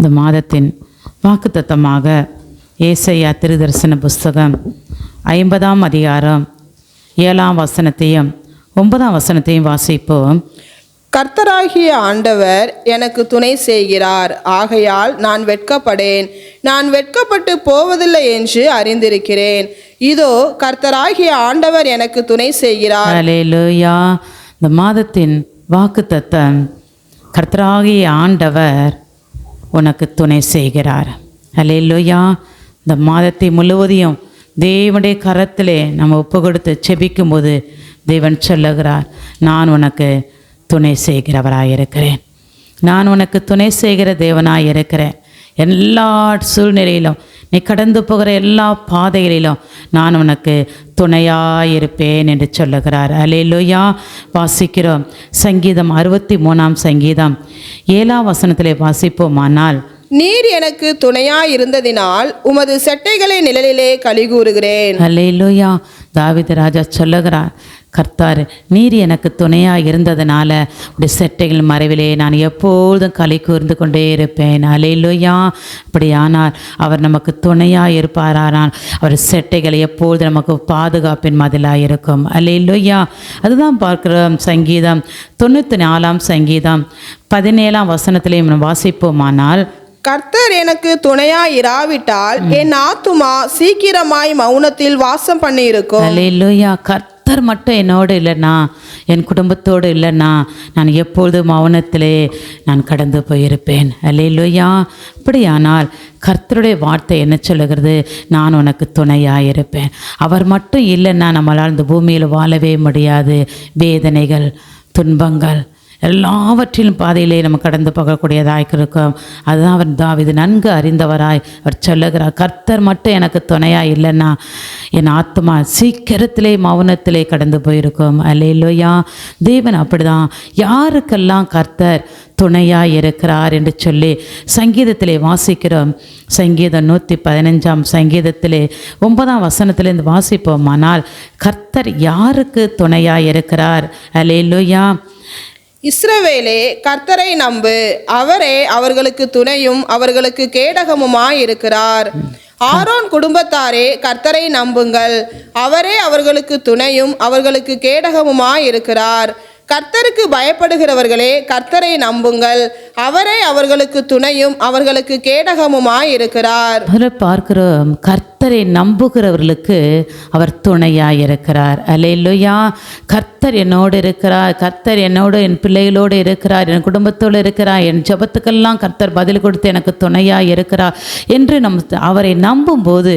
இந்த மாதத்தின் வாக்குத்தத்தமாக ஏசாயா திருதரிசன புஸ்தகம் 50ஆம் அதிகாரம் 7ஆம் வசனத்தையும் 9ஆம் வசனத்தையும் வாசிப்போம். கர்த்தராகிய ஆண்டவர் எனக்கு துணை செய்கிறார், ஆகையால் நான் வெட்கப்படேன். நான் வெட்கப்பட்டு போவதில்லை என்று அறிந்திருக்கிறேன். இதோ கர்த்தராகிய ஆண்டவர் எனக்கு துணை செய்கிறார். அல்லேலூயா. இந்த மாதத்தின் வாக்குத்தத்தம், கர்த்தராகிய ஆண்டவர் உனக்கு துணை செய்கிறார். அல்லேலூயா. இந்த மாதத்தை முழுவதையும் தேவனுடைய கரத்திலே நம்ம ஒப்பு கொடுத்து செபிக்கும்போது தேவன் சொல்லுகிறார், நான் உனக்கு துணை செய்கிறவராயிருக்கிறேன். நான் உனக்கு துணை செய்கிற தேவனாயிருக்கிறேன். எல்லா சூழ்நிலையிலும் நீ கடந்து போகிற எல்லா பாதைகளிலும் நான் உனக்கு துணையாயிருப்பேன் என்று சொல்லுகிறார். அல்லேலூயா. வாசிக்கிறோம். சங்கீதம் 63ஆம் சங்கீதம் 7ஆம் வசனத்திலே வாசிப்போமானால், நீர் எனக்கு துணையாயிருந்ததினால் உமது செட்டைகளை நிழலிலே கலிகூறுகிறேன். அல்லேலூயா. தாவீது ராஜா சொல்லுகிறார், கர்த்தார் நீர் எனக்கு துணையாக இருந்ததுனால உடைய செட்டைகள் மறைவிலே நான் எப்பொழுதும் களி கூர்ந்து கொண்டே இருப்பேன். அல்லேலூயா. அப்படியானால் அவர் நமக்கு துணையாக இருப்பாரானால் அவர் செட்டைகள் எப்பொழுது நமக்கு பாதுகாப்பின் மதிலாக இருக்கும். அல்லேலூயா. அதுதான் பார்க்கிறோம். சங்கீதம் 94ஆம் சங்கீதம் 17ஆம் வசனத்திலே வாசிப்போமானால், கர்த்தர் எனக்கு துணையாயிராவிட்டால் என் ஆத்துமா சீக்கிரமாய் மௌனத்தில் வாசம் பண்ணி இருக்கும். அல்லேலூயா. கர்த்தர் மட்டும் என்னோடு இல்லைன்னா, என் குடும்பத்தோடு இல்லைன்னா நான் எப்பொழுது மௌனத்திலே நான் கடந்து போயிருப்பேன். அல்லேலூயா. அப்படியானால் கர்த்தருடைய வார்த்தை என்ன சொல்லுகிறது? நான் உனக்கு துணையாயிருப்பேன். அவர் மட்டும் இல்லைன்னா நம்மளால் இந்த பூமியில் வாழவே முடியாது. வேதனைகள், துன்பங்கள் எல்லாவற்றிலும் பாதையிலே நம்ம கடந்து போகக்கூடியதாக இருக்கும். அதுதான் அவர் தாவீது நன்கு அறிந்தவராய் அவர் சொல்லுகிறார், கர்த்தர் மட்டும் எனக்கு துணையாக இல்லைன்னா என் ஆத்மா சீக்கிரத்திலே மௌனத்திலே கடந்து போயிருக்கும். அல்லேலூயா. தேவன் அப்படிதான் யாருக்கெல்லாம் கர்த்தர் துணையாக இருக்கிறார் என்று சொல்லி சங்கீதத்திலே வாசிக்கிறோம். சங்கீதம் 115ஆம் சங்கீதத்திலே 9ஆம் வசனத்திலேருந்து வாசிப்போமானால், கர்த்தர் யாருக்கு துணையாக இருக்கிறார்? அல்லேலூயா. இஸ்ரவேலே, கர்த்தரை நம்பு, அவரே அவர்களுக்கு துணையும் அவர்களுக்கு கேடகமுமாயிருக்கிறார். ஆரோன் குடும்பத்தாரே, கர்த்தரை நம்புங்கள், அவரே அவர்களுக்கு துணையும் அவர்களுக்கு கேடகமுமாயிருக்கிறார். கர்த்தருக்கு பயப்படுகிறவர்களே, கர்த்தரை நம்புங்கள், அவரே அவர்களுக்கு துணையும் அவர்களுக்கு கேடகமுமாயிருக்கிறார். பார்க்கிறோம், கர்த்தரை நம்புகிறவர்களுக்கு அவர் துணையாயிருக்கிறார். அல்லேலூயா. கர்த்தர் என்னோடு இருக்கிறார், கர்த்தர் என்னோடு என் பிள்ளைகளோடு இருக்கிறார், என் குடும்பத்தோடு இருக்கிறார், என் ஜெபத்துக்கெல்லாம் கர்த்தர் பதில் கொடுத்து எனக்கு துணையாக இருக்கிறார் என்று அவரை நம்பும்போது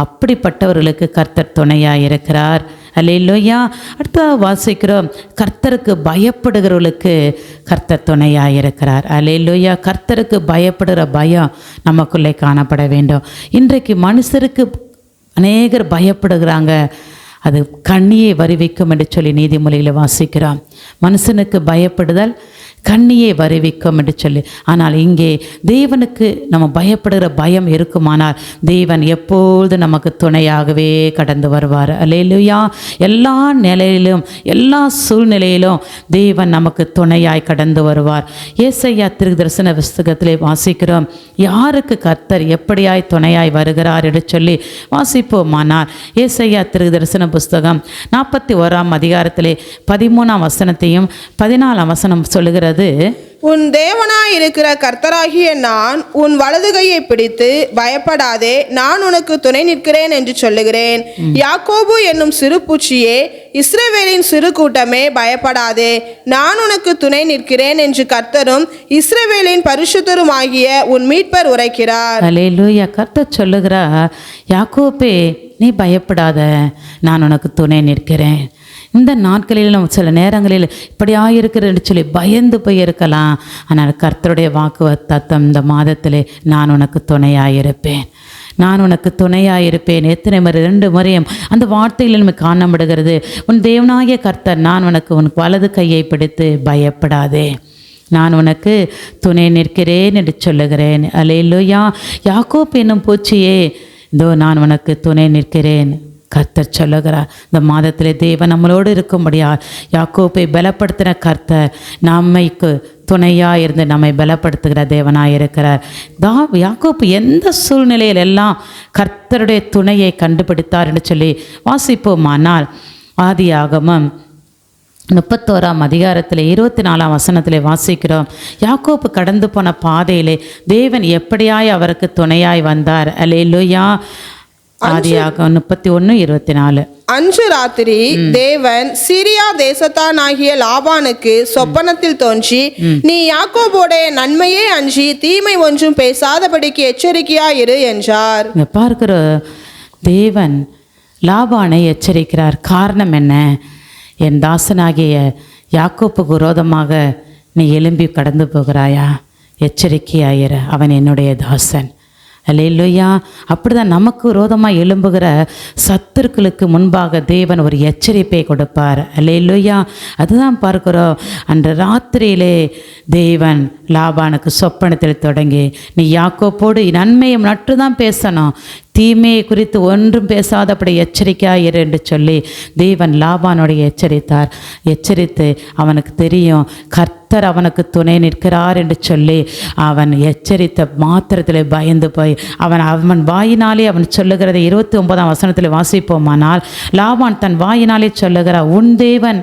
அப்படிப்பட்டவர்களுக்கு கர்த்தர் துணையாக இருக்கிறார். அல்லேலூயா. அடுத்ததாக வாசிக்கிறோம், கர்த்தருக்கு பயப்படுகிறவர்களுக்கு கர்த்தர் துணையாக இருக்கிறார். அல்லேலூயா. கர்த்தருக்கு பயப்படுகிற பயம் நமக்குள்ளே காணப்பட வேண்டும். இன்றைக்கு மனுஷருக்கு அநேகர் பயப்படுகிறாங்க, அது கண்ணியை வருவிக்கும் என்று சொல்லி நீதிமொழியில் வாசிக்கிறோம். மனுஷனுக்கு பயப்படுதல் கண்ணியை வருவிக்கும் என்று சொல்லி. ஆனால் இங்கே தேவனுக்கு நம்ம பயப்படுகிற பயம் இருக்குமானால் தேவன் எப்பொழுது நமக்கு துணையாகவே கடந்து வருவார். அல்லேலூயா. எல்லா நிலையிலும் எல்லா சூழ்நிலையிலும் தேவன் நமக்கு துணையாய் கடந்து வருவார். ஏசாயா திருதரிசன புஸ்தகத்திலே வாசிக்கிறோம், யாருக்கு கர்த்தர் எப்படியாய் துணையாய் வருகிறார் என்று சொல்லி வாசிப்போமானால், ஏசாயா திருதரிசன புஸ்தகம் 41ஆம் அதிகாரத்திலே 13ஆம் வசனத்தையும் 14ஆம் வசனம் சொல்லுகிறது, உன் தேவனாயிருக்கிற கர்த்தராகிய நான் உன் வலது கையை பிடித்து பயப்படாதே, நான் உனக்கு துணை நிற்கிறேன் என்று சொல்லுகிறேன். யாக்கோபு என்னும் சிறு பூச்சியே, இஸ்ரவேலின் சிறு கூட்டமே, பயப்படாதே, நான் உனக்கு துணை நிற்கிறேன் என்று கர்த்தரும் இஸ்ரவேலின் பரிசுத்தருமாகிய உன் மீட்பர் உரைக்கிறார். அல்லேலூயா. கர்த்தர் சொல்லுகிறார், யாக்கோபே நீ பயப்படாத, நான் உனக்கு துணை நிற்கிறேன். இந்த நாட்களிலும் சில நேரங்களில் இப்படியாக இருக்கிறன்னு சொல்லி பயந்து போயிருக்கலாம். ஆனால் கர்த்தருடைய வாக்கு தத்தம் இந்த மாதத்திலே நான் உனக்கு துணையாயிருப்பேன், நான் உனக்கு துணையாயிருப்பேன். எத்தனை முறை 2 முறையும் அந்த வார்த்தைகளில் நமக்கு காணப்படுகிறது. உன் தேவனாகிய கர்த்தர் நான் உனக்கு வலது கையை பிடித்து பயப்படாதே, நான் உனக்கு துணை நிற்கிறேன் என்று சொல்லுகிறேன். அல்லேலூயா. யாக்கோப் என்னும் பூச்சியே, இதோ நான் உனக்கு துணை நிற்கிறேன். கர்த்தர் சொல்லுகிறார், இந்த மாதத்திலே தேவன் நம்மளோடு இருக்கும்படியா யாக்கோப்பை பலப்படுத்தின கர்த்தர் நம்மைக்கு துணையாக இருந்து நம்மை பலப்படுத்துகிற தேவனாக இருக்கிறார். யாக்கோப்பு எந்த சூழ்நிலையில் எல்லாம் கர்த்தருடைய துணையை கண்டுபிடித்தார் என்று சொல்லி வாசிப்போமானால் ஆதியாகமம் 31ஆம் அதிகாரத்தில் 24ஆம் வசனத்திலே வாசிக்கிறோம். யாக்கோப்பு கடந்து போன பாதையிலே தேவன் எப்படியாய் அவருக்கு துணையாய் வந்தார். அல்லேலூயா. ஆதியாகமம் 31:24. அன்று ராத்திரி தேவன் சிரியா தேசத்தானாகிய லாபானுக்கு சொப்பனத்தில் தோன்றி, நீ யாக்கோபோடைய நன்மையே அஞ்சி தீமை ஒன்றும் பேசாதபடிக்கு எச்சரிக்கையாயிரு என்றார். இங்க பார்க்கிற தேவன் லாபானை எச்சரிக்கிறார். காரணம் என்ன? என் தாசனாகிய யாக்கோப்புக்கு விரோதமாக நீ எழும்பி கடந்து போகிறாயா? எச்சரிக்கையாயிரு, அவன் என்னுடைய தாசன். அல்லேலூயா. அப்படிதான் நமக்கு விரோதமாக எழும்புகிற சத்துருக்களுக்கு முன்பாக தேவன் ஒரு எச்சரிப்பை கொடுப்பார். அல்லேலூயா. அதுதான் பார்க்கிறோம். அன்று ராத்திரியிலே தேவன் லாபானுக்கு சொப்பனத்தில் தொடங்கி, நீ யாக்கோப்போடு நன்மையை மட்டும்தான் பேசணும், தீமையை குறித்து ஒன்றும் பேசாதபடி எச்சரிக்கையாயிரு என்று சொல்லி தேவன் லாபானுடைய எச்சரித்து அவனுக்கு தெரியும் கர்த்தர் அவனுக்கு துணை நிற்கிறார் என்று சொல்லி அவன் எச்சரித்த மாத்திரத்தில் பயந்து போய் அவன் வாயினாலே அவன் சொல்லுகிறதை 29ஆம் வசனத்தில் வாசிப்போமானால், லாபான் தன் வாயினாலே சொல்லுகிறார், உன் தேவன்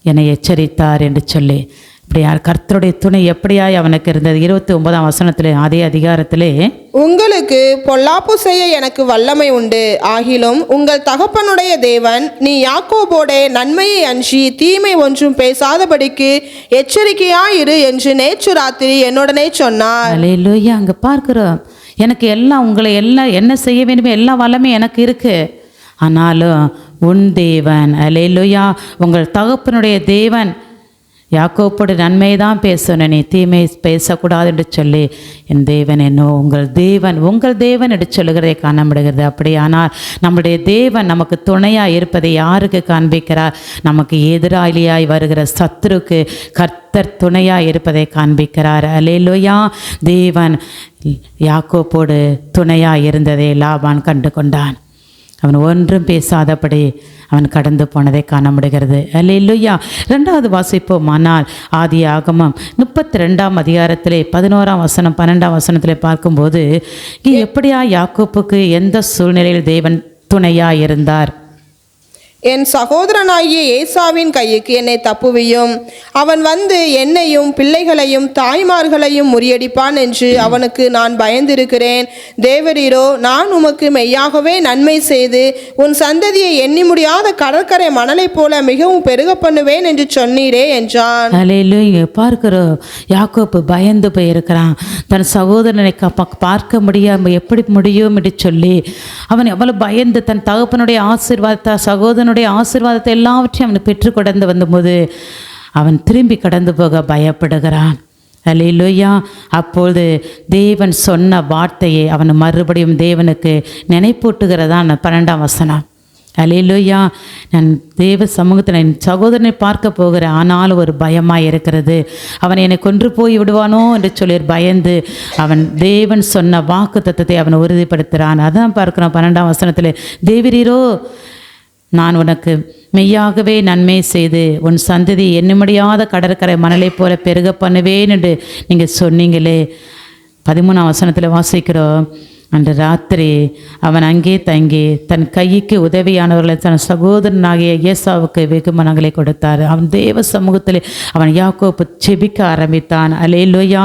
என்னை எச்சரித்தார் என்று சொல்லி. இப்படி கர்த்தருடைய துணை எப்படியாய் அவனுக்கு இருந்தது. 29ஆம் வசனத்திலே அதே அதிகாரத்திலே, உங்களுக்கு பொல்லாப்பு செய்ய எனக்கு வல்லமை உண்டு, ஆகிலும் உங்கள் தகப்பனுடைய தேவன் நீ யாக்கோபோட நன்மையை அஞ்சி தீமை ஒன்றும் பேசாதபடிக்கு எச்சரிக்கையாயிரு என்று நேற்று ராத்திரி என்னுடனே சொன்னார். அல்லேலூயா. அங்கே பார்க்கிறோம், எனக்கு உங்களை என்ன செய்ய வேண்டுமே எல்லா வல்லமே எனக்கு இருக்கு. ஆனாலும் உன் தேவன், அல்லேலூயா, உங்கள் தகப்பனுடைய தேவன் யாக்கோப்போடு நன்மை தான் பேசணும், நீ தீமை பேசக்கூடாது என்று சொல்லி என் தேவன் உங்கள் தேவன் என்று சொல்லுகிறதை காணப்படுகிறது. அப்படியானால் நம்முடைய தேவன் நமக்கு துணையாக இருப்பதை யாருக்கு காண்பிக்கிறார்? நமக்கு எதிராளியாய் வருகிற சத்துருக்கு கர்த்தர் துணையாக இருப்பதை காண்பிக்கிறார். அல்லேலூயா. தேவன் யாக்கோப்போடு துணையாக இருந்ததை லாபான் கண்டு கொண்டான். அவன் ஒன்றும் பேசாதபடி அவன் கடந்து போனதை காண முடிகிறது. அல்லேலூயா. 2வது வாசிப்போமானால் ஆதியாகமம் 32ஆம் அதிகாரத்திலே 11ஆம் வசனம் 12ஆம் வசனத்திலே பார்க்கும்போது, எப்படியா யாக்கோப்புக்கு எந்த சூழ்நிலையில் தேவன் துணையாக இருந்தார்? என் சகோதரனாகிய ஏசாவின் கைக்கு என்னை தப்புவியும், அவன் வந்து என்னையும் பிள்ளைகளையும் தாய்மார்களையும் முறியடிப்பான் என்று அவனுக்கு நான் பயந்திருக்கிறேன். தேவரீரோ, நான் உமக்கு மெய்யாகவே நன்மை செய்து உன் சந்ததியை எண்ணி முடியாத கடற்கரை மணலை போல மிகவும் பெருக பண்ணுவேன் என்று சொன்னீரே என்றான். அல்லேலூயா. பார்க்கிறோம், யாக்கோப்பு பயந்து போயிருக்கிறான். தன் சகோதரனை பார்க்க முடியாமல் எப்படி முடியும் என்று சொல்லி அவன் எவ்வளவு பயந்து தன் தகப்பனுடைய ஆசீர்வாதத்தை சகோதரனுடைய ஆசீர்வாதத்தை எல்லாவற்றையும் அவனுக்கு பெற்றுக் கொண்டு வந்தபோது அவன் திரும்பி கடந்து போக பயப்படுகிறான். அல்லேலூயா. அப்பொழுது தேவன் சொன்ன வார்த்தையை அவன் மறுபடியும் தேவனுக்கு நினைப்பூட்டுகிறதான் 12ஆம் வசனம். அல்லேலூயா. நான் தேவ சமூகத்தில் என் சகோதரனை பார்க்க போகிறேன், ஆனாலும் ஒரு பயமாக இருக்கிறது, அவன் என்னை கொன்று போய் விடுவானோ என்று சொல்லி பயந்து அவன் தேவன் சொன்ன வாக்கு தத்தத்தை அவன் உறுதிப்படுத்துகிறான். அதான் பார்க்குறான் 12ஆம் வசனத்தில், தேவரீரோ, நான் உனக்கு மெய்யாகவே நன்மை செய்து உன் சந்ததி எண்ண முடியாத கடற்கரை மணலை போல பெருக பண்ணுவேன் என்று நீங்கள் சொன்னீங்களே. 13ஆம் வசனத்தில் வாசிக்கிறோம், அன்று ராத்திரி அவன் அங்கே தங்கி தன் கைக்கு உதவியானவர்களை தன் சகோதரனாகிய ஏசாவுக்கு வெகுமனங்களை கொடுத்தார். அவன் தேவ சமூகத்தில் அவன் யாக்கோப்பு ஜெபிக்க ஆரம்பித்தான். அல்லேலூயா.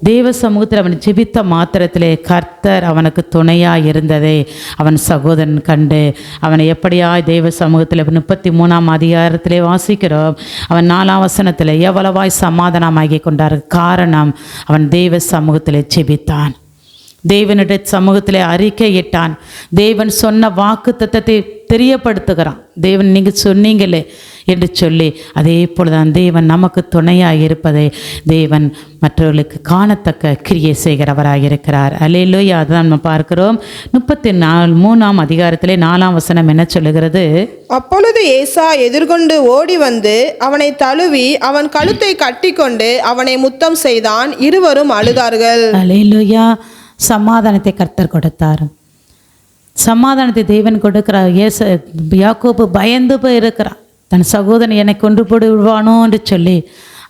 தேவ சமூகத்தில் அவன் ஜெபித்த மாத்திரத்திலே கர்த்தர் அவனுக்கு துணையாக இருந்ததை அவன் சகோதரன் கண்டு அவனை எப்படியா தேவ சமூகத்தில் 33ஆம் அதிகாரத்திலே வாசிக்கிறோம். அவன் 4ஆம் வசனத்தில் எவ்வளவாய் சமாதானமாகி கொண்டார். காரணம், அவன் தேவ சமூகத்தில் ஜெபித்தான், தேவனுடைய சமூகத்திலே அறிக்கையிட்டான், தேவன் சொன்ன வாக்கு தத்தத்தை தெரியப்படுத்துகிறான். தேவன் நீங்கள் சொன்னீங்களே என்று சொல்லி அதே போலதான் தேவன் நமக்கு துணையாக இருப்பதை தேவன் மற்றவர்களுக்கு காணத்தக்க கிரியை செய்கிறவராக இருக்கிறார். அல்லேலூயா. அதுதான் நம்ம பார்க்கிறோம். 33ஆம் அதிகாரத்திலே 4ஆம் வசனம் என்ன சொல்லுகிறது? அப்பொழுது ஏசா எதிர்கொண்டு ஓடி வந்து அவனை தழுவி அவன் கழுத்தை கட்டி கொண்டு அவனை முத்தம் செய்தான். இருவரும் அழுதார்கள். அல்லேலூயா. சமாதானத்தை கர்த்தர் கொடுத்தார். சமாதானத்தை தேவன் கொடுக்கிறார். யாக்கோபு பயந்து போய் இருக்கிறான், தன் சகோதரன் என்னை கொண்டு போடு விடுவானோ என்று சொல்லி.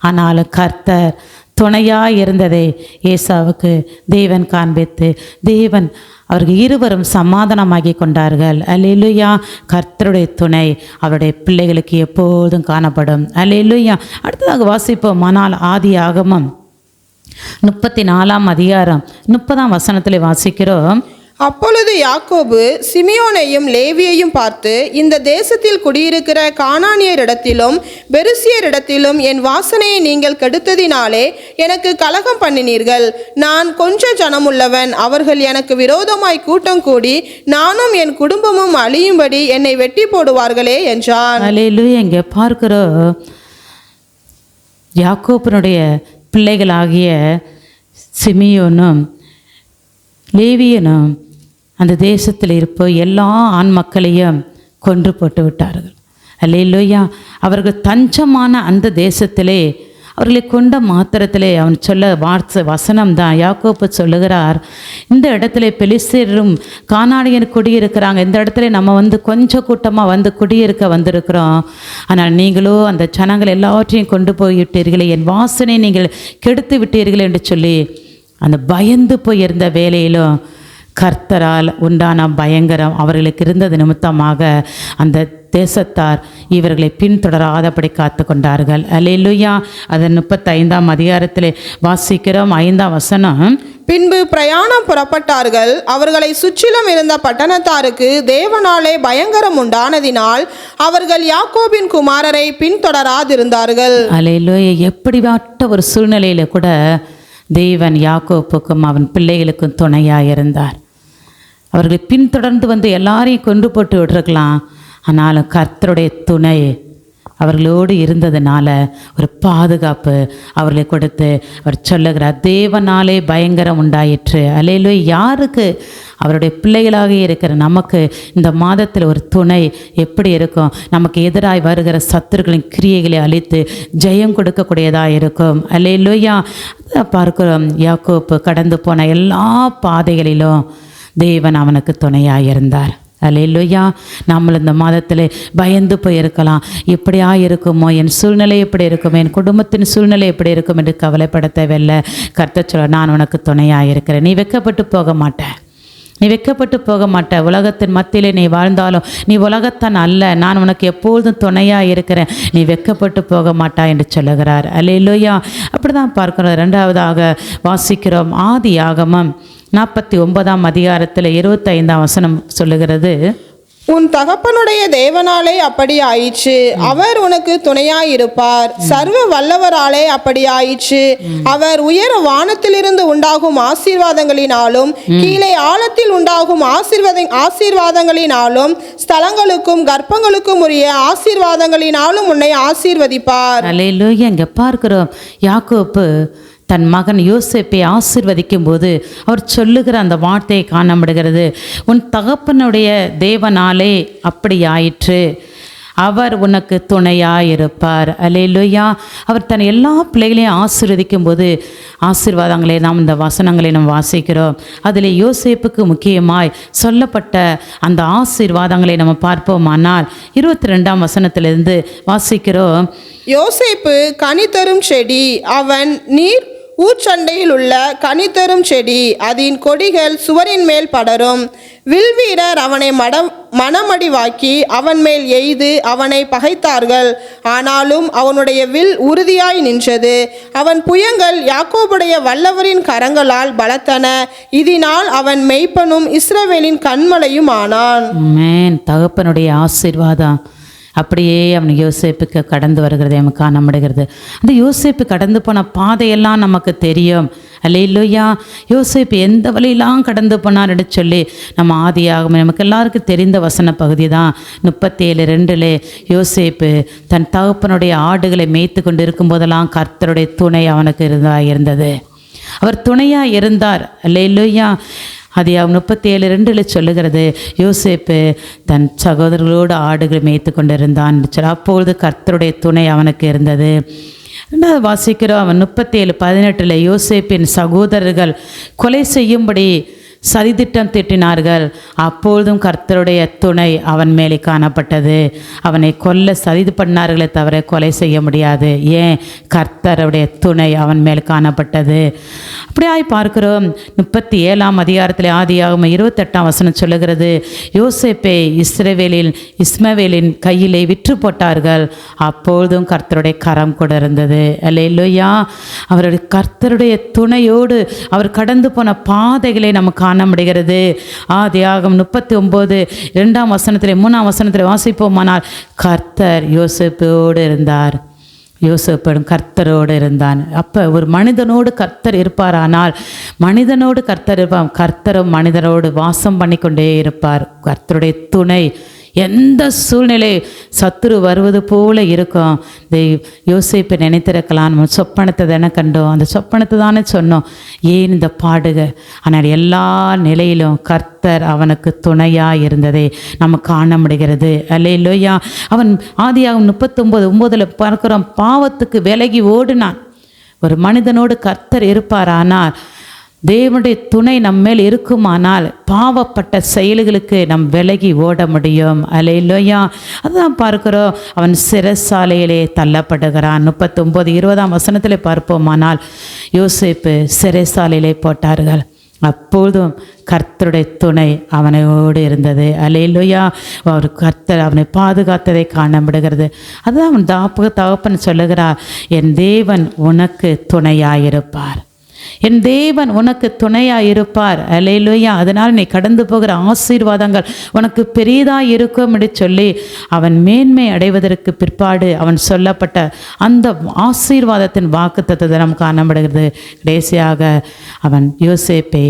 ஆனாலும் கர்த்தர் துணையாக இருந்ததை ஏசாவுக்கு தேவன் காண்பித்து தேவன் அவர்கள் இருவரும் சமாதானமாகி கொண்டார்கள். அல்லேலூயா. கர்த்தருடைய துணை அவருடைய பிள்ளைகளுக்கு எப்போதும் காணப்படும். அல்லேலூயா. அடுத்ததாக வாசிப்போம். ஆனால் ஆதியாகமம் 34 அதிகாரம் 30 வசனத்தில் வாசிக்கிறோம். அப்பொழுது யாக்கோபு சிமியோனையும் லேவியையும் பார்த்து, இந்த தேசத்தில் குடியிருக்கிற கானானியரிடத்திலும் பெருசியரிடத்திலும் என் வாசனையை நீங்கள் கெடுத்ததினாலே எனக்கு கலகம் பண்ணினீர்கள். நான் கொஞ்ச ஜனமுள்ளவன், அவர்கள் எனக்கு விரோதமாய் கூட்டம் கூடி நானும் என் குடும்பமும் அழியும்படி என்னை வெட்டி போடுவார்களே என்றான். அல்லேலூயா. இங்கே பார்க்கிறோம், யாக்கோபினுடைய பிள்ளைகளாகிய சிமியோனும் லேவியனும் அந்த தேசத்தில் இருப்ப எல்லா ஆண் மக்களையும் கொன்று போட்டு விட்டார்கள். அல்லேலூயா. அவர்கள் தஞ்சமான அந்த தேசத்திலே அவர்களை கொண்ட மாத்திரத்திலே அவன் சொல்ல வசனம்தான் யாக்கோப்பு சொல்லுகிறார், இந்த இடத்துல பெலிஸ்தரும் கானானியர் குடியிருக்கிறாங்க, இந்த இடத்துல நம்ம கொஞ்சம் கூட்டமாக குடியிருக்க வந்திருக்கிறோம், ஆனால் நீங்களோ அந்த ஜனங்கள் எல்லாவற்றையும் கொண்டு போய்விட்டீர்களே, என் வாசனை நீங்கள் கெடுத்து விட்டீர்கள் என்று சொல்லி அந்த பயந்து போயிருந்த வேலையிலும் கர்த்தரால் உண்டான பயங்கரம் அவர்களுக்கு இருந்தது நிமித்தமாக அந்த தேசத்தார் இவர்களை பின்தொடராதபடி காத்து கொண்டார்கள். அல்லேலூயா. அதன் 35 அதிகாரத்திலே வாசிக்கிறோம் 5 வசனம். பின்பு பிரயாணம் புறப்பட்டார்கள். அவர்களை சுற்றிலும் இருந்த பட்டணத்தாருக்கு தேவனாலே பயங்கரம் உண்டானதினால் அவர்கள் யாக்கோபின் குமாரரை பின்தொடராதிருந்தார்கள். அல்லேலூயா. எப்படிப்பட்ட ஒரு சூழ்நிலையில கூட தேவன் யாக்கோப்புக்கும் அவன் பிள்ளைகளுக்கும் துணையாக இருந்தார். அவர்களை பின்தொடர்ந்து எல்லாரையும் கொண்டு போட்டு விட்டுருக்கலாம், ஆனாலும் கர்த்தருடைய துணை அவர்களோடு இருந்ததுனால ஒரு பாதுகாப்பு அவர்களை கொடுத்து அவர் சொல்லுகிறார், தேவனாலே பயங்கரம் உண்டாயிற்று. அல்லேலூயா. யாருக்கு? அவருடைய பிள்ளைகளாக இருக்கிற நமக்கு இந்த மாதத்தில் ஒரு துணை எப்படி இருக்கும்? நமக்கு எதிராய் வருகிற சத்துருக்களின் கிரியைகளை அழித்து ஜெயம் கொடுக்கக்கூடியதாக இருக்கும். அல்லேலூயா. பார்க்கிறோம், யாக்கோப்பு கடந்து போன எல்லா பாதைகளிலும் தேவன் அவனுக்கு துணையாக இருந்தார். அல்லேலூயா. நம்மள இந்த மாதத்தில் பயந்து போயிருக்கலாம், இப்படியா இருக்குமோ, என் சூழ்நிலை எப்படி இருக்குமோ, என் குடும்பத்தின் சூழ்நிலை எப்படி இருக்கும் என்று கவலைப்பட தேவையில்லை. கர்த்தர் சொல்ல, நான் உனக்கு துணையாக இருக்கிறேன், நீ வெட்கப்பட்டு போக மாட்டேன், நீ வெட்கப்பட்டு போக மாட்ட. உலகத்தின் மத்தியிலே நீ வாழ்ந்தாலும் நீ உலகத்தான் அல்ல, நான் உனக்கு எப்பொழுதும் துணையாக இருக்கிறேன், நீ வெட்கப்பட்டு போக மாட்டா என்று சொல்லுகிறார். அல்லேலூயா. அப்படி தான் பார்க்கிறோம். 2வதாக வாசிக்கிறோம் ஆதியாகமம் 49 அதிகாரத்தில் 25 வசனம் சொல்லுகிறது, உன் தகப்பனுடைய தேவனாலே அப்படி ஆயிற்று, அவர் உனக்கு துணையாயிருப்பார். சர்வ வல்லவராலே அப்படி ஆயிற்று, அவர் உயர வானத்திலிருந்து உண்டாகும் ஆசீர்வாதங்களினாலும் கீழே ஆழத்தில் உண்டாகும் ஆசீர்வாதங்களினாலும் ஸ்தலங்களுக்கும் கர்ப்பங்களுக்கும் உரிய ஆசீர்வாதங்களினாலும் உன்னை ஆசீர்வதிப்பார். அல்லேலூயா. இங்கே பார்க்கிறோம், யாக்கோப்பு தன் மகன் யோசேப்பை ஆசீர்வதிக்கும் போது அவர் சொல்லுகிற அந்த வார்த்தையை காணப்படுகிறது, உன் தகப்பனுடைய தேவனாலே அப்படி ஆயிற்று, அவர் உனக்கு துணையாயிருப்பார். அல்லேலூயா. அவர் தன் எல்லா பிள்ளைகளையும் ஆசீர்வதிக்கும் போது ஆசீர்வாதங்களை நாம் இந்த வசனங்களை நாம் வாசிக்கிறோம். அதில் யோசேப்புக்கு முக்கியமாய் சொல்லப்பட்ட அந்த ஆசீர்வாதங்களை நம்ம பார்ப்போமானால் 22 வசனத்திலிருந்து வாசிக்கிறோம். யோசேப்பு கனி தரும் செடி, அவன் நீர் ஊர்ச்சண்டையில் உள்ள கனி தரும் செடி, அதன் கொடிகள் சுவரின் மேல் படரும். வில்வீரர் அவனை மனமடிவாக்கி அவன் மேல் எய்து அவனை பகைத்தார்கள், ஆனாலும் அவனுடைய வில் உறுதியாய் நின்றது. அவன் புயங்கள் யாக்கோபுடைய வல்லவரின் கரங்களால் பலத்தன, இதனால் அவன் மெய்ப்பனும் இஸ்ரவேலின் கண்மலையும் ஆனான். ஆமென். தகப்பனுடைய ஆசீர்வாதம் அப்படியே அவன் யோசேப்புக்கு கடந்து வருகிறது நமக்கு காணப்படுகிறது. அந்த யோசேப்பு கடந்து போன பாதையெல்லாம் நமக்கு தெரியும். அல்லேலூயா. யோசேப்பு எந்த வழியெல்லாம் கடந்து போனார்னு சொல்லி நம்ம ஆதியாகமம் நமக்கு எல்லாருக்கும் தெரிந்த வசன பகுதி தான் 37:2 யோசேப்பு தன் தகப்பனுடைய ஆடுகளை மேய்த்து கொண்டு இருக்கும்போதெல்லாம் கர்த்தருடைய துணை அவனுக்கு இருந்தது. அவர் துணையாக இருந்தார். அல்லேலூயா. அது 37:2 சொல்லுகிறது, யோசேப்பு தன் சகோதரர்களோடு ஆடுகளை மேய்த்து கொண்டிருந்தான். அப்பொழுது கர்த்தருடைய துணை அவனுக்கு இருந்தது. ரெண்டாவது வாசிக்கிறோம், அவன் 37:18 யோசேப்பின் சகோதரர்கள் கொலை செய்யும்படி சதித்திட்டம் தீட்டினார்கள். அப்பொழுதும் கர்த்தருடைய துணை அவன் மேலே காணப்பட்டது. அவனை கொல்ல சதி பண்ணார்களே தவிர கொலை செய்ய முடியாது. ஏன்? கர்த்தருடைய துணை அவன் மேல் காணப்பட்டது. அப்படியாய் பார்க்கிறோம். 37ஆம் அதிகாரத்தில் ஆதியாகமம் 28ஆம் வசனம் சொல்லுகிறது, யோசேப்பை இஸ்மவேலின் கையிலே விற்று போட்டார்கள். அப்பொழுதும் கர்த்தருடைய கரம் கூட இருந்தது. அல்லேலூயா. அவருடைய கர்த்தருடைய துணையோடு அவர் கடந்து போன பாதைகளை நம்ம காண முடிகிறது. ஆதியாகமம் 39 2ஆம் வசனத்திலே 3ஆம் வசனத்திலே வாசிப்போமானால், கர்த்தர் யோசேப்போடு இருந்தார். யோசேப்பும் கர்த்தரோடு இருந்தான். அப்போ ஒரு மனிதனோடு கர்த்தர் இருப்பாரானால் மனிதனோடு கர்த்தர் இருப்பார். கர்த்தரும் மனிதனோடு வாசம் பண்ணி கொண்டே இருப்பார். கர்த்தருடைய துணை எந்த சூழ்நிலை சத்துரு வருவது போல இருக்கும். இந்த யோசேப்பை நினைத்திருக்கலாம், நம்ம சொப்பனத்தை தானே கண்டோம், அந்த சொப்பனத்தை தானே சொன்னோம், ஏன் இந்த பாடுக. ஆனால் எல்லா நிலையிலும் கர்த்தர் அவனுக்கு துணையாக இருந்ததை நம்ம காண முடிகிறது. அல்லேலூயா. அவன் ஆதியாகமம் 39:9 பார்க்கிறோம், பாவத்துக்கு விலகி ஓடினான். ஒரு மனிதனோடு கர்த்தர் இருப்பாரானால், தேவனுடைய துணை நம்மேல் இருக்குமானால் பாவப்பட்ட செயல்களுக்கு நம் விலகி ஓட முடியும். அல்லேலூயா. அதுதான் பார்க்கிறோம். அவன் சிறைசாலையிலே தள்ளப்படுகிறான். 39:20ஆம் வசனத்திலே பார்ப்போமானால், யோசேப்பு சிறைசாலையிலே போட்டார்கள். அப்பொழுதும் கர்த்தருடைய துணை அவனோடு இருந்தது. அல்லேலூயா. அவர் கர்த்தர் அவனை பாதுகாத்ததை காணப்படுகிறது. அதுதான் அவன் தகப்பன் சொல்லுகிறார், என் தேவன் உனக்கு துணையாயிருப்பார், என் தேவன் உனக்கு துணையாக இருப்பார். அல்லேலூயா. அதனால் நீ கடந்து போகிற ஆசீர்வாதங்கள் உனக்கு பெரிதாக இருக்கும் என்று சொல்லி அவன் மேன்மை அடைவதற்கு பிற்பாடு அவன் சொல்லப்பட்ட அந்த ஆசீர்வாதத்தின் வாக்குத்தத்தத்தை நாம் காணப்படுகிறது. கடைசியாக அவன் யோசேப்பை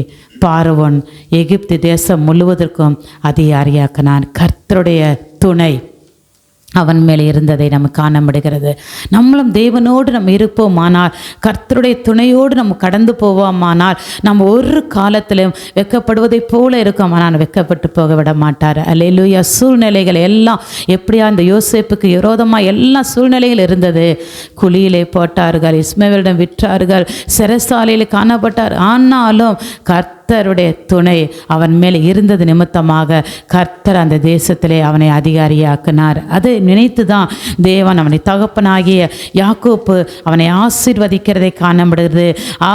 பார்வோன் எகிப்து தேசம் முழுவதற்கும் அதிகாரியாக்கினான். கர்த்தருடைய துணை அவன் மேலே இருந்ததை நம்ம காண முடிகிறது. நம்மளும் தேவனோடு நம்ம இருப்போமானால், கர்த்தருடைய துணையோடு நம்ம கடந்து போவோமானால், நம்ம ஒரு காலத்திலும் வெட்கப்படுவதை போல இருக்கும். ஆனால் வெட்கப்பட்டு போக விட மாட்டார். அல்லேலூயா. சூழ்நிலைகள் எல்லாம் எப்படியா இந்த யோசேப்புக்கு விரோதமாக எல்லா சூழ்நிலைகள் இருந்தது. குழியிலே போட்டார்கள், இஸ்மவேலிடம் விற்றார்கள், சிறைசாலையில் காணப்பட்டார். ஆனாலும் கர்த்தருடைய துணை அவன் மேலே இருந்தது நிமித்தமாக கர்த்தர் அந்த தேசத்திலே அவனை அதிகாரியாக்கினார். அதை நினைத்து தான் தேவன் அவனை தகப்பனாகிய யாக்கோப்பு அவனை ஆசீர்வதிக்கிறதை காணப்படுகிறது.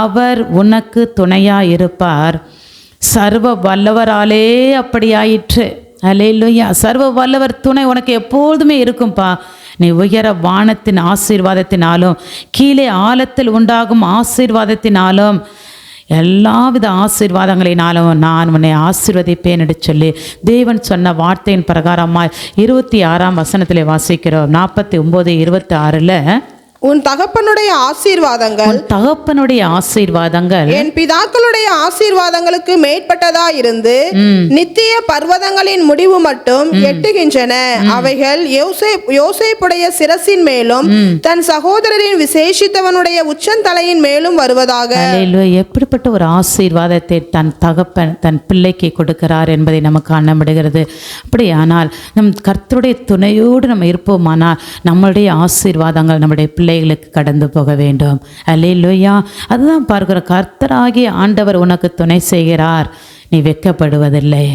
அவர் உனக்கு துணையாக இருப்பார், சர்வ வல்லவராலே அப்படியாயிற்று. அல்லேலூயா. சர்வ வல்லவர் துணை உனக்கு எப்பொழுதுமே இருக்கும்பா. நீ உயர வானத்தின் ஆசீர்வாதத்தினாலும் கீழே ஆழத்தில் உண்டாகும் ஆசீர்வாதத்தினாலும் எல்லாவித ஆசீர்வாதங்களினாலும் நான் உன்னை ஆசீர்வதிப்பேன் என்று சொல்லி தேவன் சொன்ன வார்த்தையின் பிரகாரமாய் 26ஆம் வசனத்திலே வாசிக்கிறோம். 49:26 உன் தகப்பனுடைய ஆசீர்வாதங்கள் என் பிதாக்களுடைய ஆசீர்வாதங்களுக்கு மேற்பட்டதா இருந்து நித்திய பர்வதங்களின் முடிவு மட்டும் எட்டுகின்றன. அவைகள் யோசேப்புடைய சிரசின் மேலும் தன் சகோதரரின் விசேஷித்தவனுடைய உச்சந்தலையின் மேலும் வருவதாக. எப்படிப்பட்ட ஒரு ஆசீர்வாதத்தை தன் தகப்பன் தன் பிள்ளைக்கு கொடுக்கிறார் என்பதை நமக்கு காண முடிகிறது. அப்படியானால் நம் கர்த்தருடைய துணையோடு நம்ம இருப்போமானால் நம்மளுடைய ஆசீர்வாதங்கள் நம்முடைய பிள்ளைகளுக்கு கடந்து போக வேண்டும். அல்லேலூயா. அதுதான் பார்க்கிறோம். கர்த்தராகிய ஆண்டவர் உனக்கு துணை செய்கிறார், நீ வெட்கப்படுவதில்லை,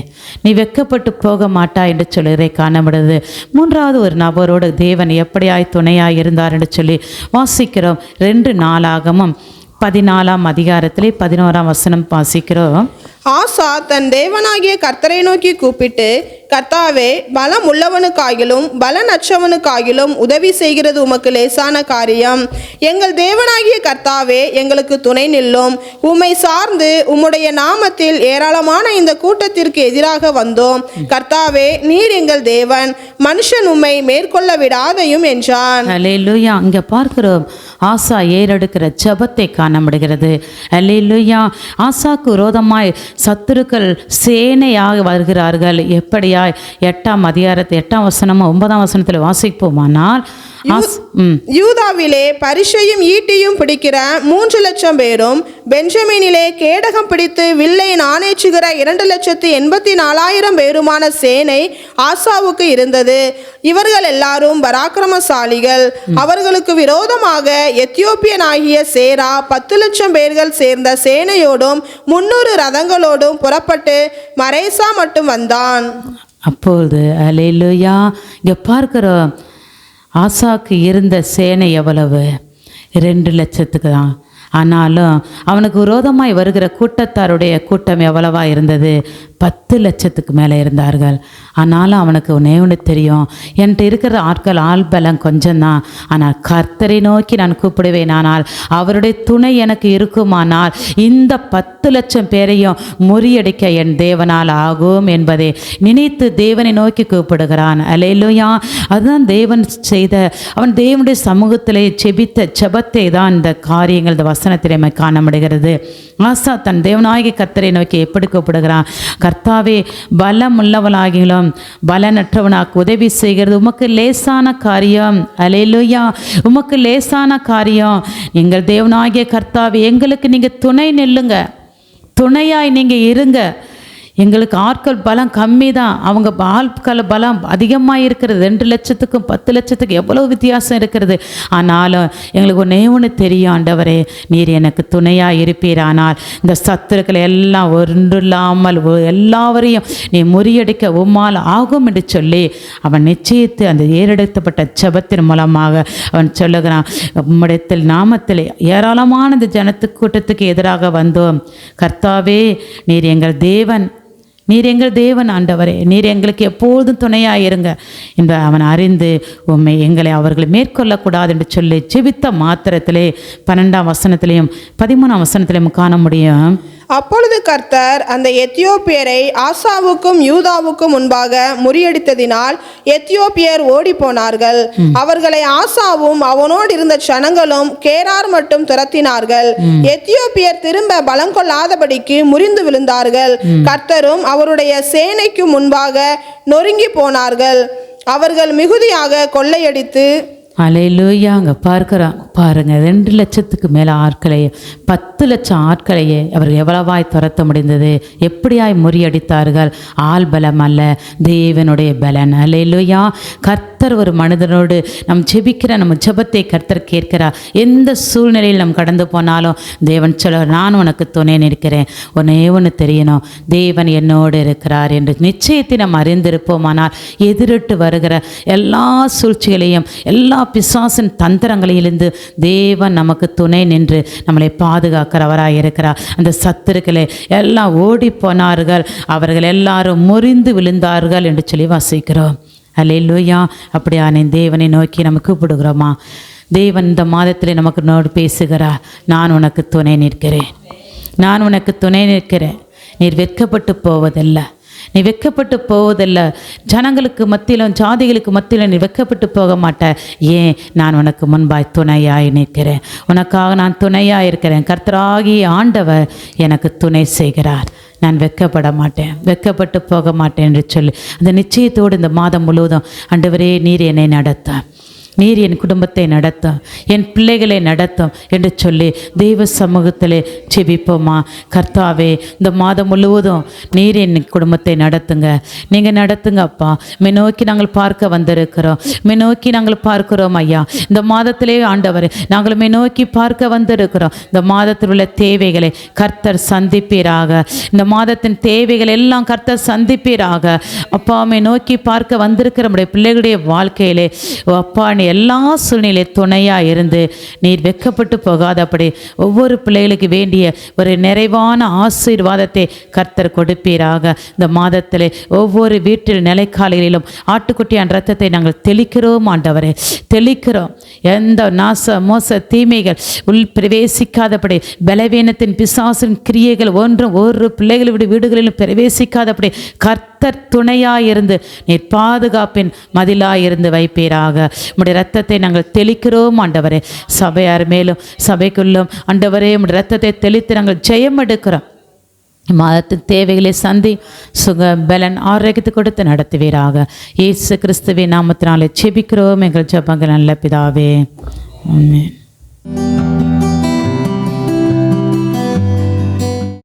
நீ வெட்கப்பட்டு போக மாட்டாய் என்று சொல்லுகிறதை காணப்படுது. மூன்றாவது ஒரு நபரோடு தேவன் எப்படியாய் துணையாய் இருந்தார் என்று சொல்லி வாசிக்கிறோம். 2 நாளாகமும் 14ஆம் அதிகாரத்திலே 11ஆம் வசனம் வாசிக்கிறோம். ஆசா தன் தேவனாகிய கர்த்தரை நோக்கி கூப்பிட்டு, கர்த்தாவே, பலம் உள்ளவனுக்காகிலும் பலனற்றவனுக்காகிலும் உதவி செய்கிறது உமக்கு லேசான காரியம். எங்கள் தேவனாகிய கர்த்தாவே, எங்களுக்கு துணை நில்லும். உம்மை சார்ந்து உம்முடைய நாமத்தில் ஏராளமான இந்த கூட்டத்திற்கு எதிராக வந்தோம். கர்த்தாவே, நீர் எங்கள் தேவன், மனுஷன் உம்மை மேற்கொள்ள விடாதையும் என்றான். அல்லேலூயா. அங்கே பார்க்கிறோம் ஆசா ஏறெடுக்கிற ஜெபத்தை காண முடிகிறது. அல்லேலூயா. ஆசாக்கு விரோதமாய் சத்துருக்கள் சேனையாக வருகிறார்கள். எப்படியாய் 8ஆம் அதிகாரத்தை 8ஆம் வசனமும் 9ஆம் வசனத்தில் வாசிப்போமானால், யூதாவிலே பரிசையும் ஈட்டியும் பிடிக்கிற 3,00,000 பேரும், பெஞ்சமினிலே கேடகம் பிடித்து வில்லை நாணேச்சுகிற 2,84,000 பேருமான சேனை ஆசாவுக்கு இருந்தது. இவர்கள் எல்லாரும் பராக்கிரமசாலிகள். அவர்களுக்கு விரோதமாக எத்தியோப்பியனாகிய சேரா 10,00,000 பேர்கள் சேர்ந்த சேனையோடும் 300 ரதங்களோடும் புறப்பட்டு மரேசா மட்டும் வந்தான். அப்பொழுது அல்லேலூயா, இங்கே பார்க்கிறோம், ஆசாக்கு இருந்த சேனை எவ்வளவு? 2,00,000 தான். ஆனாலும் அவனுக்கு விரோதமாய் வருகிற கூட்டத்தாருடைய கூட்டம் எவ்வளவா இருந்தது? 10,00,000 மேலே இருந்தார்கள். ஆனாலும் அவனுக்கு ஒன்று தெரியும், என்கிட்ட இருக்கிற ஆட்கள் ஆள் பலம் கொஞ்சம்தான், ஆனால் கர்த்தரை நோக்கி நான் கூப்பிடுவேன், ஆனால் அவருடைய துணை எனக்கு இருக்குமானால் இந்த 10,00,000 பேரையும் முறியடிக்க என் தேவனால் ஆகும் என்பதை நினைத்து தேவனை நோக்கி கூப்பிடுகிறான். அல்லேலூயா. அதுதான் தேவன் செய்த, அவன் தேவனுடைய சமூகத்திலே செபித்த செபத்தை தான் இந்த காரியங்கள் இந்த வசனத்திலே காண முடிகிறது. ஆசா தன் தேவனாகிய கர்த்தரை நோக்கி எப்படி கூப்பிடுகிறான்? கர்த்தாவே, பலம் உள்ளவனாகிலும் பலனற்றவனாக்கு உதவி செய்கிறது உமக்கு லேசான காரியம். அல்லேலூயா. உமக்கு லேசான காரியம். எங்கள் தேவனாகிய கர்த்தாவே, எங்களுக்கு நீங்கள் துணை நில்லுங்க, துணையாய் நீங்கள் இருங்க. எங்களுக்கு ஆட்கள் பலம் கம்மி தான், அவங்க ஆட்கள் பலம் அதிகமாக இருக்கிறது. 2,00,000க்கும் 10,00,000க்கும் எவ்வளோ வித்தியாசம் இருக்கிறது. ஆனாலும் எங்களுக்கு ஒன்று தெரியும், ஆண்டவரே, நீர் எனக்கு துணையாக இருப்பீரானால் இந்த சத்துருக்களை எல்லாம் ஒன்றில்லாமல் எல்லாவரையும் நீ முறியடிக்க உம்மால் ஆகும் என்று சொல்லி அவன் நிச்சயித்து அந்த ஏறெடுக்கப்பட்ட ஜெபத்தின் மூலமாக அவன் சொல்லுகிறான், உம்முடைய நாமத்தில் ஏராளமான இந்த ஜனத்து கூட்டத்துக்கு எதிராக வந்தோம். கர்த்தாவே, நீர் எங்கள் தேவன், நீர் எங்கள் தேவன் ஆண்டவரே, நீர் எங்களுக்கு எப்போதும் துணையாக இருங்க என்று அவன் அறிந்து உம்மை எங்களை அவர்களை மேற்கொள்ளக்கூடாது என்று சொல்லி ஜெபித்த மாத்திரத்திலே 12ஆம் வசனத்திலையும் 13ஆம் வசனத்திலையும் காண முடியும். அப்பொழுது கர்த்தர் அந்த எத்தியோப்பியரை ஆசாவுக்கும் யூதாவுக்கும் முன்பாக முறியடித்ததினால் எத்தியோப்பியர் ஓடி போனார்கள். அவர்களை ஆசாவும் அவனோடு இருந்த ஜனங்களும் கேரார் மட்டும் துரத்தினார்கள். எத்தியோப்பியர் திரும்ப பலம் கொள்ளாதபடிக்கு முறிந்து விழுந்தார்கள். கர்த்தரும் அவருடைய சேனைக்கு முன்பாக நொறுங்கி போனார்கள். அவர்கள் மிகுதியாக கொள்ளையடித்து. அல்லேலூயா. அங்கே பார்க்குறோம் பாருங்கள், 2,00,000க்கு மேலே ஆட்களையே, 10,00,000 ஆட்களையே அவர்கள் எவ்வளவாய் துரத்த முடிந்தது, எப்படியாய் முறியடித்தார்கள். ஆள் பலம் அல்ல, தேவனுடைய பலன். அல்லேலூயா. கர்த்தர் ஒரு மனிதனோடு நம் ஜெபிக்கிற நம்ம ஜெபத்தை கர்த்தர் கேட்கிறார். எந்த சூழ்நிலையில் நாம் கடந்து போனாலும் தேவன் சொல்ல, நான் உனக்கு துணை நிற்கிறேன், ஒன்று தெரியணும், தேவன் என்னோடு இருக்கிறார் என்று நிச்சயத்தை நாம் அறிந்திருப்போமானால் எதிரிட்டு வருகிற எல்லா சூழ்ச்சிகளையும் எல்லா பிசாசின் தந்திரங்களிலிருந்து தேவன் நமக்கு துணை நின்று நம்மளை பாதுகாக்கிறவராக இருக்கிறார். அந்த சத்துருக்களை எல்லாம் ஓடி போனார்கள், அவர்கள் எல்லாரும் முறிந்து விழுந்தார்கள் என்று சொல்லி வாசிக்கிறோம். அல்லேலூயா. அப்படியான தேவனை நோக்கி நம்ம கூப்பிடுகிறோமா? தேவன் இந்த மாதத்தில் நமக்கு நோடு பேசுகிறார். நான் உனக்கு துணை நிற்கிறேன், நான் உனக்கு துணை நிற்கிறேன். நீர் வெட்கப்பட்டு போவதில்லை, நீ வெட்கப்பட்டு போவதில்லை. ஜனங்களுக்கு மத்தியிலும் ஜாதிகளுக்கு மத்தியிலும் நீ வெட்கப்பட்டு போக மாட்ட. ஏன்? நான் உனக்கு முன்பாய் துணையாய் நிற்கிறேன், உனக்காக நான் துணையாக இருக்கிறேன். கர்த்தராகிய ஆண்டவர் எனக்கு துணை செய்கிறார், நான் வெட்கப்பட மாட்டேன், வெட்கப்பட்டு போக மாட்டேன் என்று சொல்லி அந்த நிச்சயத்தோடு இந்த மாதம் முழுவதும் ஆண்டவரே, நீர் என்னை நடத்த, நீர் என் குடும்பத்தை நடத்தும், என் பிள்ளைகளை நடத்தும் என்று சொல்லி தெய்வ சமூகத்திலே ஜெபிப்போமா? கர்த்தாவே, இந்த மாதம் முழுவதும் நீர் என் குடும்பத்தை நடத்துங்க, நீங்கள் நடத்துங்க அப்பா. நோக்கி நாங்கள் பார்க்க வந்திருக்கிறோம், நோக்கி நாங்கள் பார்க்கிறோம் ஐயா. இந்த மாதத்திலே ஆண்டவரே, நாங்கள் நோக்கி பார்க்க வந்திருக்கிறோம். இந்த மாதத்தில் உள்ள தேவைகளை கர்த்தர் சந்திப்பீராக, இந்த மாதத்தின் தேவைகள் எல்லாம் கர்த்தர் சந்திப்பீராக அப்பா. நோக்கி பார்க்க வந்திருக்கிற நம்முடைய பிள்ளைகளுடைய வாழ்க்கையிலே அப்பா, நீ எல்லா சூழ்நிலை துணையாக இருந்து நீர் வெட்கப்பட்டு போகாதபடி ஒவ்வொரு பிள்ளைகளுக்கு வேண்டிய ஒரு நிறைவான ஆசீர்வாதத்தை கர்த்தர் கொடுப்பீராக. இந்த மாதத்தில் ஒவ்வொரு வீட்டில் நிலைக்காலிலும் ஆட்டுக்குட்டியான் ரத்தத்தை நாங்கள் தெளிக்கிறோம் ஆண்டவரே, தெளிக்கிறோம். எந்த நாச மோச தீமைகள் உள் பிரவேசிக்காதபடி, பலவீனத்தின் பிசாசின் கிரியைகள் ஒன்றும் ஒரு பிள்ளைகளுடைய வீடுகளிலும் பிரவேசிக்காதபடி கர்த்தர் துணையாயிருந்து நீர் பாதுகாப்பின் மதிலாயிருந்து வைப்பீராக. உம்முடைய இரத்தத்தை நாங்கள் தெளிக்கிறோம் ஆண்டவரே. சபையார் மேலும் சபைக்குள்ளும் ஆண்டவரே, உம்முடைய இரத்தத்தை தெளித்து நாங்கள் ஜெயம் எடுக்கிறோம். மாதத்தின் தேவைகளை சந்தி சுக பலன் ஆரோக்கியத்தை கொடுத்து நடத்துவீராக. இயேசு கிறிஸ்துவின் நாமத்தினாலே செபிக்கிறோம் எங்கள் ஜெபங்கள் நல்ல பிதாவே. ஆமென்.